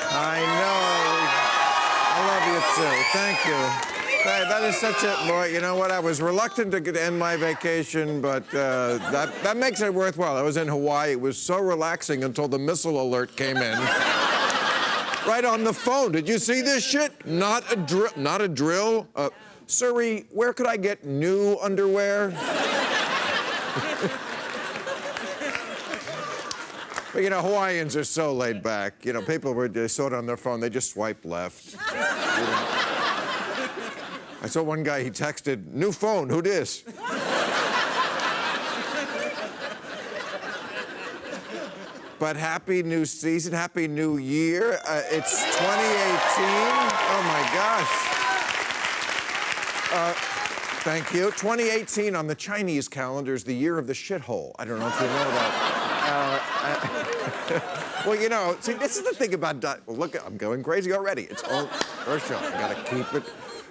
I know. I love you, too. Thank you. That is such a... Boy, you know what? I was reluctant to end my vacation, but that makes it worthwhile. I was in Hawaii. It was so relaxing until the missile alert came in. Right on the phone. Did you see this shit? Not a drill. Siri, where could I get new underwear? But, you know, Hawaiians are so laid back. You know, people they saw it on their phone. They just swipe left. You know. I saw one guy, he texted, "New phone, who dis?" But happy new season, happy new year. It's 2018. Oh, my gosh. Thank you. 2018 on the Chinese calendar is the year of the shithole. I don't know if you know that. Well, you know, see, this is the thing about... Well, look, I'm going crazy already. It's all first show. I gotta keep it...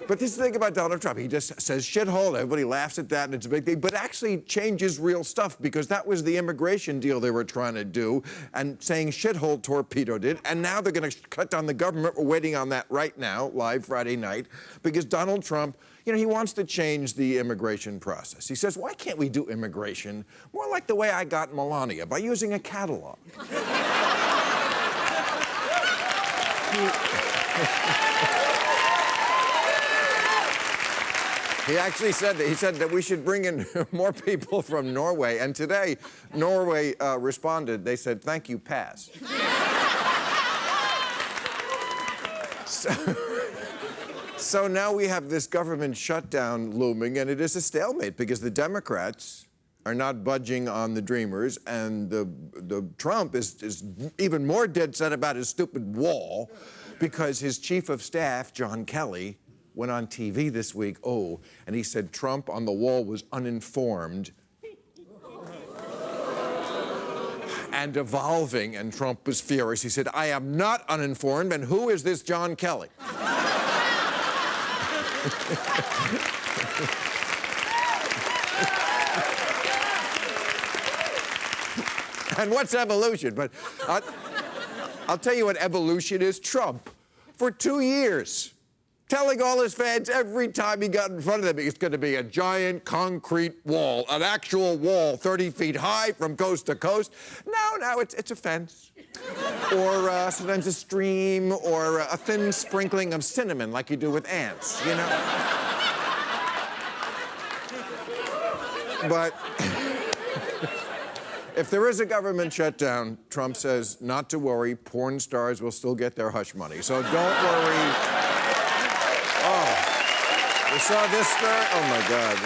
But this is the thing about Donald Trump. He just says shithole, everybody laughs at that, and it's a big thing, but actually changes real stuff, because that was the immigration deal they were trying to do, and saying shithole torpedoed it, and now they're gonna cut down the government. We're waiting on that right now, live Friday night, because Donald Trump, you know, he wants to change the immigration process. He says, why can't we do immigration more like the way I got Melania, by using a catalog? He actually said that. He said that we should bring in more people from Norway. And today, Norway responded. They said, "Thank you, pass." So now we have this government shutdown looming, and it is a stalemate because the Democrats are not budging on the Dreamers, and the Trump is even more dead set about his stupid wall, because his chief of staff, John Kelly, went on TV this week, and he said Trump on the wall was uninformed and evolving, and Trump was furious. He said, I am not uninformed, and who is this John Kelly? And what's evolution? But I'll tell you what evolution is. Trump, for 2 years, telling all his fans every time he got in front of them, it's going to be a giant concrete wall, an actual wall 30 feet high from coast to coast. Now it's a fence. Or sometimes a stream, or a thin sprinkling of cinnamon like you do with ants, you know? But if there is a government shutdown, Trump says not to worry, porn stars will still get their hush money. So don't worry. You saw this story? Oh, my God.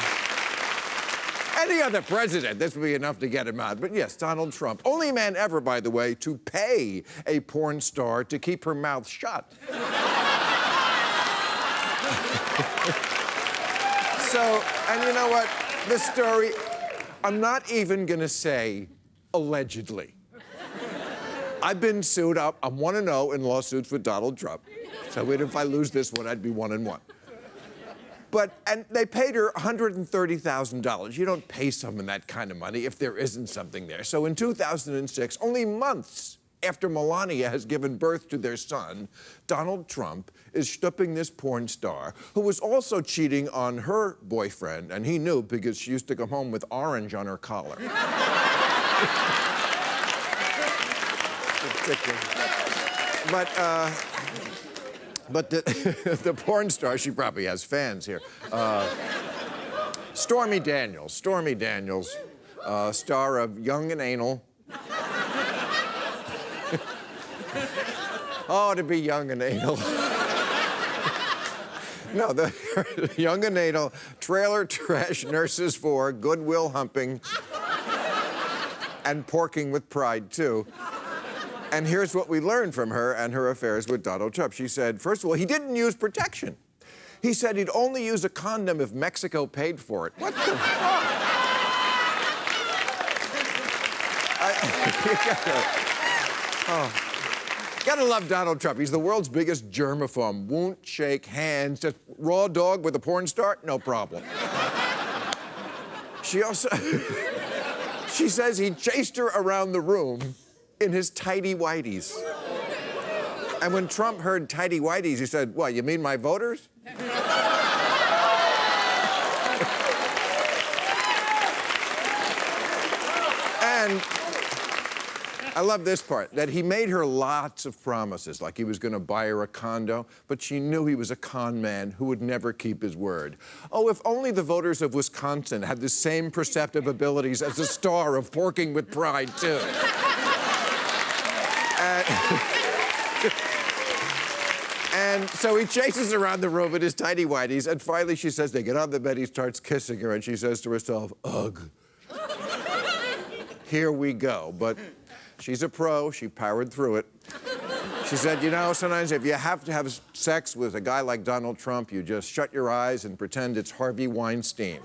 Any other president, this would be enough to get him out. But yes, Donald Trump. Only man ever, by the way, to pay a porn star to keep her mouth shut. So, and you know what? This story, I'm not even going to say allegedly. I've been sued. I'm 1-0 in lawsuits with Donald Trump. So if I lose this one, I'd be 1-1. And they paid her $130,000. You don't pay someone that kind of money if there isn't something there. So in 2006, only months after Melania has given birth to their son, Donald Trump is stooping this porn star who was also cheating on her boyfriend, and he knew because she used to come home with orange on her collar. But the porn star, she probably has fans here. Stormy Daniels, star of Young and Anal. Oh, to be young and anal. No, the Young and Anal, Trailer Trash Nurses 4, Goodwill Humping, and Porking with Pride, too. And here's what we learned from her and her affairs with Donald Trump. She said, first of all, he didn't use protection. He said he'd only use a condom if Mexico paid for it. What the fuck? Gotta love Donald Trump. He's the world's biggest germaphobe. Won't shake hands. Just raw dog with a porn star? No problem. She also... She says he chased her around the room in his tighty Whities. And when Trump heard tighty Whities, he said, "What, you mean my voters?" And I love this part, that he made her lots of promises, like he was going to buy her a condo, but she knew he was a con man who would never keep his word. Oh, if only the voters of Wisconsin had the same perceptive abilities as the star of Porking with Pride, too. And so he chases around the room in his tighty Whities, and finally she says, they get on the bed, he starts kissing her, and she says to herself, ugh. Here we go. But she's a pro, she powered through it. She said, you know, sometimes if you have to have sex with a guy like Donald Trump, you just shut your eyes and pretend it's Harvey Weinstein.